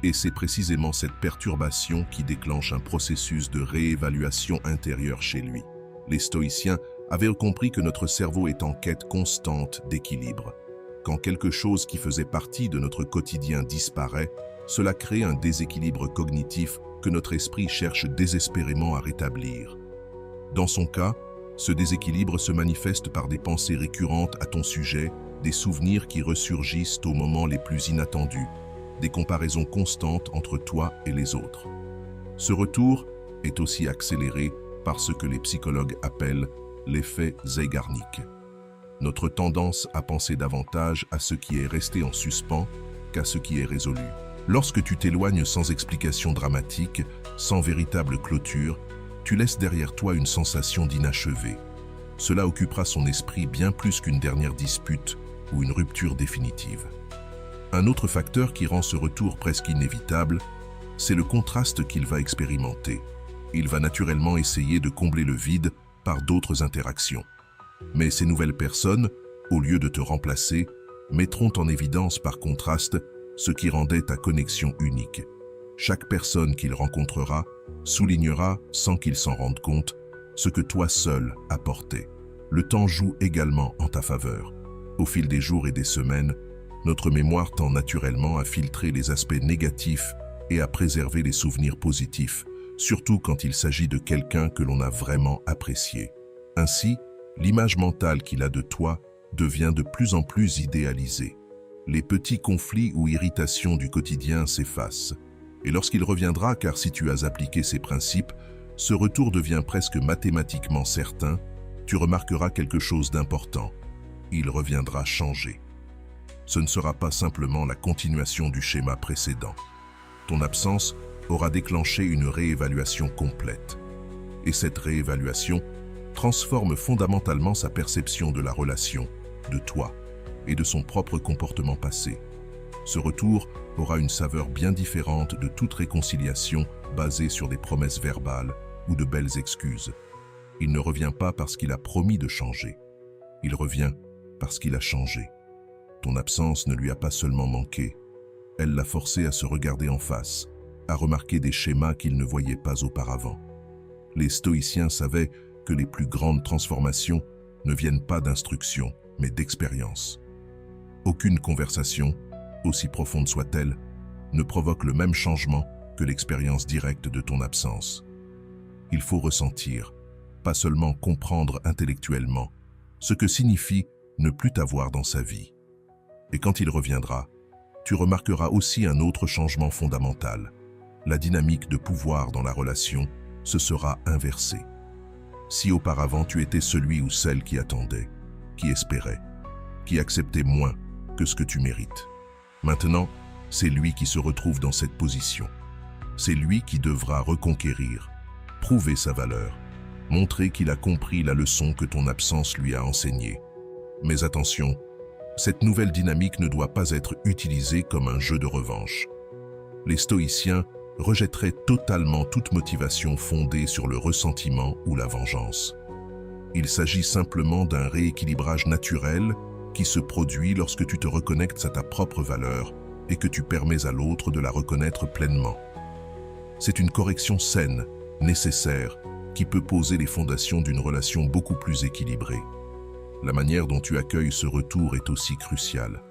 Et c'est précisément cette perturbation qui déclenche un processus de réévaluation intérieure chez lui. Les stoïciens avaient compris que notre cerveau est en quête constante d'équilibre. Quand quelque chose qui faisait partie de notre quotidien disparaît, cela crée un déséquilibre cognitif que notre esprit cherche désespérément à rétablir. Dans son cas, ce déséquilibre se manifeste par des pensées récurrentes à ton sujet, des souvenirs qui ressurgissent aux moments les plus inattendus, des comparaisons constantes entre toi et les autres. Ce retour est aussi accéléré par ce que les psychologues appellent l'effet Zeigarnik. Notre tendance à penser davantage à ce qui est resté en suspens qu'à ce qui est résolu. Lorsque tu t'éloignes sans explication dramatique, sans véritable clôture, tu laisses derrière toi une sensation d'inachevé. Cela occupera son esprit bien plus qu'une dernière dispute ou une rupture définitive. Un autre facteur qui rend ce retour presque inévitable, c'est le contraste qu'il va expérimenter. Il va naturellement essayer de combler le vide par d'autres interactions. Mais ces nouvelles personnes, au lieu de te remplacer, mettront en évidence par contraste ce qui rendait ta connexion unique. Chaque personne qu'il rencontrera soulignera, sans qu'il s'en rende compte, ce que toi seul apportais. Le temps joue également en ta faveur. Au fil des jours et des semaines, notre mémoire tend naturellement à filtrer les aspects négatifs et à préserver les souvenirs positifs, surtout quand il s'agit de quelqu'un que l'on a vraiment apprécié. Ainsi, l'image mentale qu'il a de toi devient de plus en plus idéalisée. Les petits conflits ou irritations du quotidien s'effacent. Et lorsqu'il reviendra, car si tu as appliqué ces principes, ce retour devient presque mathématiquement certain, tu remarqueras quelque chose d'important. Il reviendra changé. Ce ne sera pas simplement la continuation du schéma précédent. Ton absence aura déclenché une réévaluation complète. Et cette réévaluation transforme fondamentalement sa perception de la relation, de toi et de son propre comportement passé. Ce retour aura une saveur bien différente de toute réconciliation basée sur des promesses verbales ou de belles excuses. Il ne revient pas parce qu'il a promis de changer. Il revient parce qu'il a changé. Ton absence ne lui a pas seulement manqué, elle l'a forcé à se regarder en face, à remarquer des schémas qu'il ne voyait pas auparavant. Les stoïciens savaient que les plus grandes transformations ne viennent pas d'instruction, mais d'expérience. Aucune conversation, aussi profonde soit-elle, ne provoque le même changement que l'expérience directe de ton absence. Il faut ressentir, pas seulement comprendre intellectuellement, ce que signifie ne plus t'avoir dans sa vie. Et quand il reviendra, tu remarqueras aussi un autre changement fondamental. La dynamique de pouvoir dans la relation se sera inversée. Si auparavant tu étais celui ou celle qui attendait, qui espérait, qui acceptait moins que ce que tu mérites, maintenant, c'est lui qui se retrouve dans cette position. C'est lui qui devra reconquérir, prouver sa valeur, montrer qu'il a compris la leçon que ton absence lui a enseignée. Mais attention, cette nouvelle dynamique ne doit pas être utilisée comme un jeu de revanche. Les stoïciens rejetteraient totalement toute motivation fondée sur le ressentiment ou la vengeance. Il s'agit simplement d'un rééquilibrage naturel qui se produit lorsque tu te reconnectes à ta propre valeur et que tu permets à l'autre de la reconnaître pleinement. C'est une correction saine, nécessaire, qui peut poser les fondations d'une relation beaucoup plus équilibrée. La manière dont tu accueilles ce retour est aussi cruciale.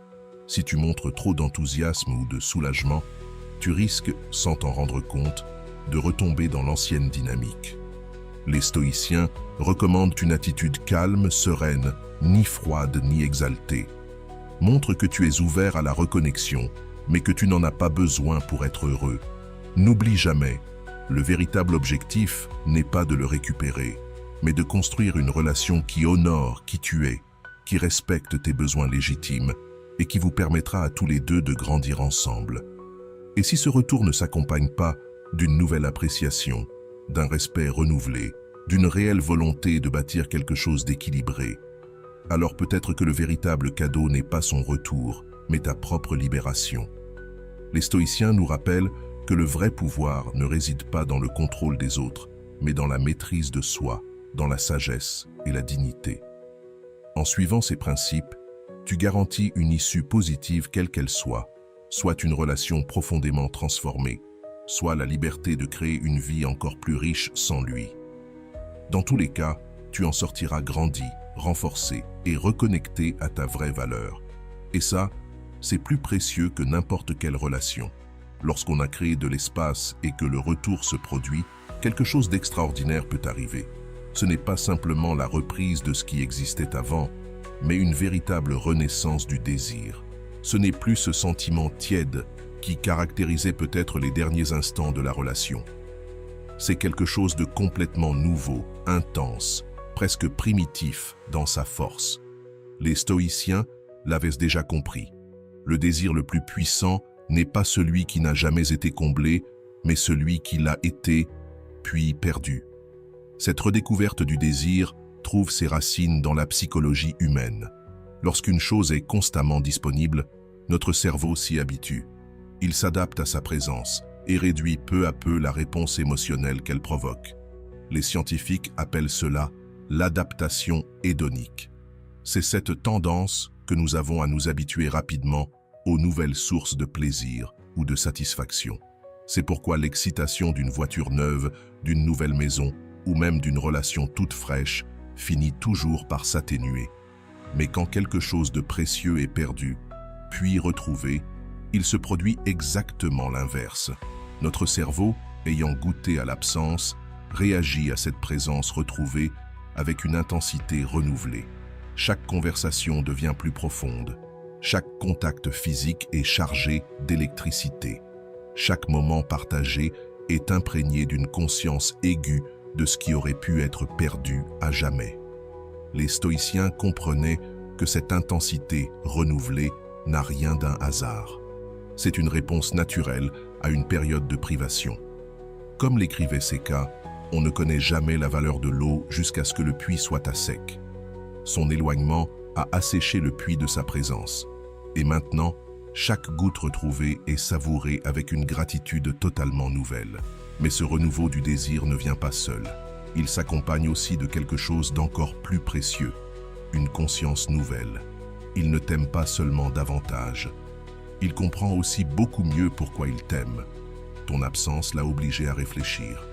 Si tu montres trop d'enthousiasme ou de soulagement, tu risques, sans t'en rendre compte, de retomber dans l'ancienne dynamique. Les stoïciens recommandent une attitude calme, sereine, ni froide ni exaltée. Montre que tu es ouvert à la reconnexion, mais que tu n'en as pas besoin pour être heureux. N'oublie jamais, le véritable objectif n'est pas de le récupérer, mais de construire une relation qui honore qui tu es, qui respecte tes besoins légitimes et qui vous permettra à tous les deux de grandir ensemble. Et si ce retour ne s'accompagne pas d'une nouvelle appréciation, d'un respect renouvelé, d'une réelle volonté de bâtir quelque chose d'équilibré, alors peut-être que le véritable cadeau n'est pas son retour, mais ta propre libération. Les stoïciens nous rappellent que le vrai pouvoir ne réside pas dans le contrôle des autres, mais dans la maîtrise de soi, dans la sagesse et la dignité. En suivant ces principes, tu garantis une issue positive quelle qu'elle soit une relation profondément transformée, soit la liberté de créer une vie encore plus riche sans lui. Dans tous les cas, tu en sortiras grandi, renforcé et reconnecté à ta vraie valeur. Et ça, c'est plus précieux que n'importe quelle relation. Lorsqu'on a créé de l'espace et que le retour se produit, quelque chose d'extraordinaire peut arriver. Ce n'est pas simplement la reprise de ce qui existait avant, mais une véritable renaissance du désir. Ce n'est plus ce sentiment tiède qui caractérisait peut-être les derniers instants de la relation. C'est quelque chose de complètement nouveau, intense, presque primitif dans sa force. Les stoïciens l'avaient déjà compris. Le désir le plus puissant n'est pas celui qui n'a jamais été comblé, mais celui qui l'a été, puis perdu. Cette redécouverte du désir trouve ses racines dans la psychologie humaine. Lorsqu'une chose est constamment disponible, notre cerveau s'y habitue. Il s'adapte à sa présence et réduit peu à peu la réponse émotionnelle qu'elle provoque. Les scientifiques appellent cela l'adaptation hédonique. C'est cette tendance que nous avons à nous habituer rapidement aux nouvelles sources de plaisir ou de satisfaction. C'est pourquoi l'excitation d'une voiture neuve, d'une nouvelle maison ou même d'une relation toute fraîche finit toujours par s'atténuer. Mais quand quelque chose de précieux est perdu, puis retrouvé, il se produit exactement l'inverse. Notre cerveau, ayant goûté à l'absence, réagit à cette présence retrouvée avec une intensité renouvelée. Chaque conversation devient plus profonde. Chaque contact physique est chargé d'électricité. Chaque moment partagé est imprégné d'une conscience aiguë de ce qui aurait pu être perdu à jamais. Les stoïciens comprenaient que cette intensité renouvelée n'a rien d'un hasard. C'est une réponse naturelle à une période de privation. Comme l'écrivait Séka, on ne connaît jamais la valeur de l'eau jusqu'à ce que le puits soit à sec. Son éloignement a asséché le puits de sa présence. Et maintenant, chaque goutte retrouvée est savourée avec une gratitude totalement nouvelle. Mais ce renouveau du désir ne vient pas seul. Il s'accompagne aussi de quelque chose d'encore plus précieux, une conscience nouvelle. Il ne t'aime pas seulement davantage. Il comprend aussi beaucoup mieux pourquoi il t'aime. Ton absence l'a obligé à réfléchir,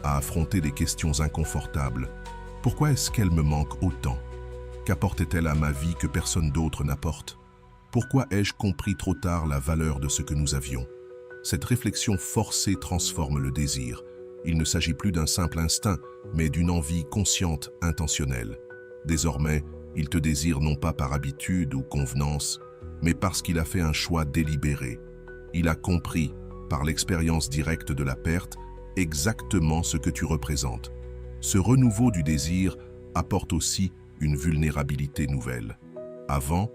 à affronter des questions inconfortables. Pourquoi est-ce qu'elle me manque autant? Qu'apportait-elle à ma vie que personne d'autre n'apporte? Pourquoi ai-je compris trop tard la valeur de ce que nous avions? Cette réflexion forcée transforme le désir. Il ne s'agit plus d'un simple instinct, mais d'une envie consciente, intentionnelle. Désormais, il te désire non pas par habitude ou convenance, mais parce qu'il a fait un choix délibéré. Il a compris, par l'expérience directe de la perte, exactement ce que tu représentes. Ce renouveau du désir apporte aussi une vulnérabilité nouvelle. Avant,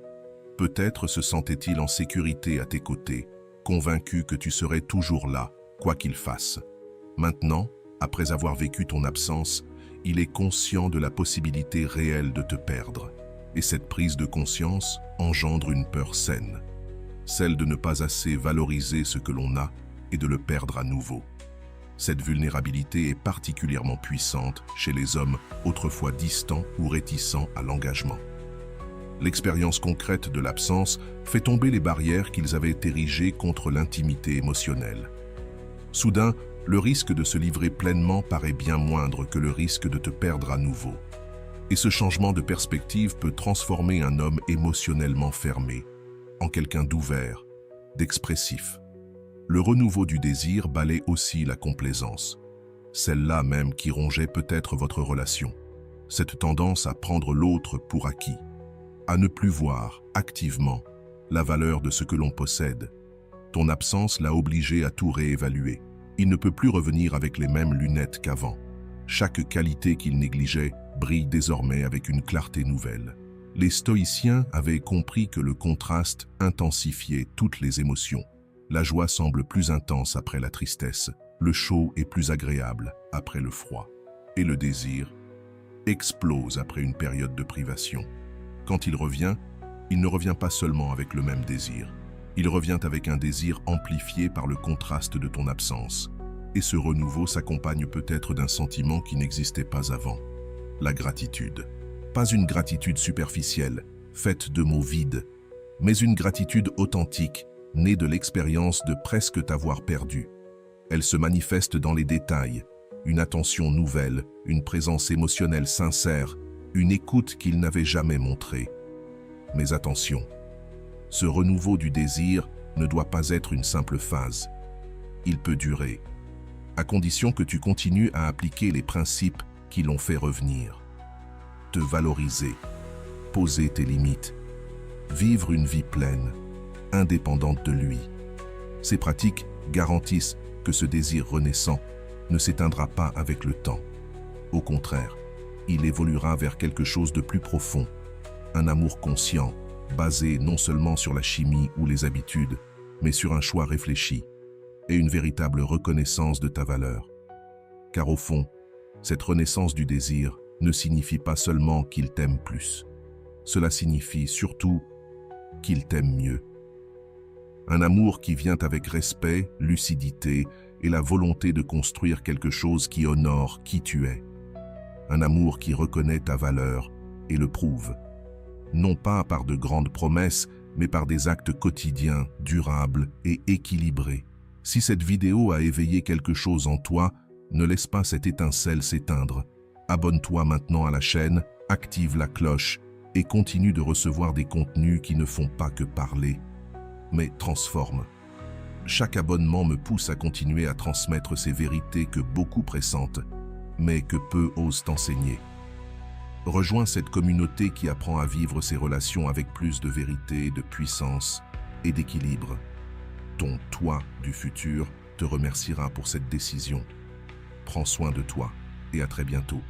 peut-être se sentait-il en sécurité à tes côtés, convaincu que tu serais toujours là, quoi qu'il fasse. Maintenant, après avoir vécu ton absence, il est conscient de la possibilité réelle de te perdre. Et cette prise de conscience engendre une peur saine, celle de ne pas assez valoriser ce que l'on a et de le perdre à nouveau. Cette vulnérabilité est particulièrement puissante chez les hommes autrefois distants ou réticents à l'engagement. L'expérience concrète de l'absence fait tomber les barrières qu'ils avaient érigées contre l'intimité émotionnelle. Soudain, le risque de se livrer pleinement paraît bien moindre que le risque de te perdre à nouveau. Et ce changement de perspective peut transformer un homme émotionnellement fermé en quelqu'un d'ouvert, d'expressif. Le renouveau du désir balaie aussi la complaisance, celle-là même qui rongeait peut-être votre relation. Cette tendance à prendre l'autre pour acquis, à ne plus voir activement la valeur de ce que l'on possède. Ton absence l'a obligé à tout réévaluer. Il ne peut plus revenir avec les mêmes lunettes qu'avant. Chaque qualité qu'il négligeait brille désormais avec une clarté nouvelle. Les stoïciens avaient compris que le contraste intensifiait toutes les émotions. La joie semble plus intense après la tristesse, le chaud est plus agréable après le froid, et le désir explose après une période de privation. Quand il ne revient pas seulement avec le même désir. Il revient avec un désir amplifié par le contraste de ton absence. Et ce renouveau s'accompagne peut-être d'un sentiment qui n'existait pas avant. La gratitude. Pas une gratitude superficielle, faite de mots vides, mais une gratitude authentique, née de l'expérience de presque t'avoir perdu. Elle se manifeste dans les détails, une attention nouvelle, une présence émotionnelle sincère, une écoute qu'il n'avait jamais montrée. Mais attention, ce renouveau du désir ne doit pas être une simple phase. Il peut durer, à condition que tu continues à appliquer les principes qui l'ont fait revenir. Te valoriser, poser tes limites, vivre une vie pleine, indépendante de lui. Ces pratiques garantissent que ce désir renaissant ne s'éteindra pas avec le temps. Au contraire, il évoluera vers quelque chose de plus profond, un amour conscient, basé non seulement sur la chimie ou les habitudes, mais sur un choix réfléchi et une véritable reconnaissance de ta valeur. Car au fond, cette renaissance du désir ne signifie pas seulement qu'il t'aime plus. Cela signifie surtout qu'il t'aime mieux. Un amour qui vient avec respect, lucidité et la volonté de construire quelque chose qui honore qui tu es. Un amour qui reconnaît ta valeur et le prouve. Non pas par de grandes promesses, mais par des actes quotidiens, durables et équilibrés. Si cette vidéo a éveillé quelque chose en toi, ne laisse pas cette étincelle s'éteindre. Abonne-toi maintenant à la chaîne, active la cloche et continue de recevoir des contenus qui ne font pas que parler, mais transforment. Chaque abonnement me pousse à continuer à transmettre ces vérités que beaucoup pressentent, mais que peu osent enseigner. Rejoins cette communauté qui apprend à vivre ses relations avec plus de vérité, de puissance et d'équilibre. Ton toi du futur te remerciera pour cette décision. Prends soin de toi et à très bientôt.